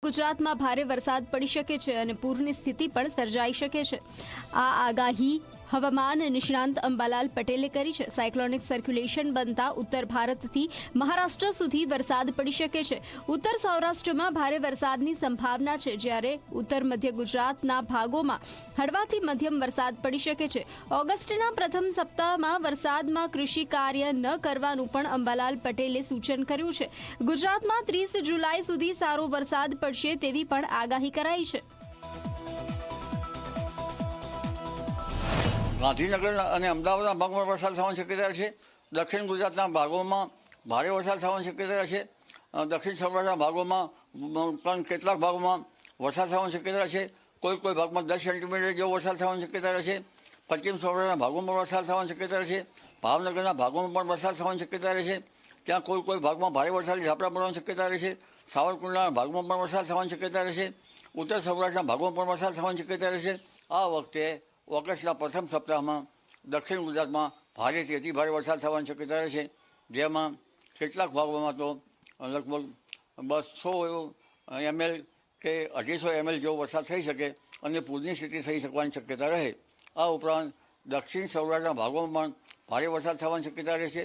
ગુજરાતમાં ભારે વરસાદ પડી શકે છે અને પૂરની સ્થિતિ પણ સર્જાઈ શકે છે। આ આગાહી હવામાન નિષ્ણાંત અંબાલાલ પટેલે કરી છે। સાયક્લોનિક સર્ક્યુલેશન બનતા ઉત્તર ભારતથી મહારાષ્ટ્ર સુધી વરસાદ પડી શકે છે। ઉત્તર સૌરાષ્ટ્રમાં ભારે વરસાદની સંભાવના છે, જ્યારે ઉત્તર મધ્ય ગુજરાતના ભાગોમાં હળવાથી મધ્યમ વરસાદ પડી શકે છે। ઓગસ્ટના પ્રથમ સપ્તાહમાં વરસાદમાં કૃષિ કાર્ય ન કરવાનું પણ અંબાલાલ પટેલે સૂચન કર્યું છે। ગુજરાતમાં 30 જુલાઈ સુધી સારો વરસાદ પડશે તેવી પણ આગાહી કરાઈ છે। ગાંધીનગર અને અમદાવાદના ભાગમાં વરસાદ થવાની શક્યતા છે। દક્ષિણ ગુજરાતના ભાગોમાં ભારે વરસાદ થવાની શક્યતા છે। દક્ષિણ સૌરાષ્ટ્રના ભાગોમાં પણ કેટલાક ભાગોમાં વરસાદ થવાની શક્યતા છે। કોઈ ભાગમાં 10 સેન્ટીમીટર જેવો વરસાદ થવાની શક્યતા છે। પશ્ચિમ સૌરાષ્ટ્રના ભાગોમાં વરસાદ થવાની શક્યતા છે। ભાવનગરના ભાગોમાં પણ વરસાદ થવાની શક્યતા છે। ત્યાં કોઈ ભાગમાં ભારે વરસાદની ઝાપટા પડવાની શક્યતા છે। સાવરકુંડલાના ભાગમાં પણ વરસાદ થવાની શક્યતા છે। ઉત્તર સૌરાષ્ટ્રના ભાગોમાં પણ વરસાદ થવાની શક્યતા છે। આ વખતે ઓગસ્ટના પ્રથમ સપ્તાહમાં દક્ષિણ ગુજરાતમાં ભારેથી અતિ ભારે વરસાદ થવાની શક્યતા છે, જેમાં કેટલાક ભાગોમાં તો લગભગ 200 ml કે 250 ml જેવો વરસાદ થઈ શકે અને પૂરની સ્થિતિ થઈ શકવાની શક્યતા રહે। આ ઉપરાંત દક્ષિણ સૌરાષ્ટ્રના ભાગોમાં પણ ભારે વરસાદ થવાની શક્યતા રહેશે।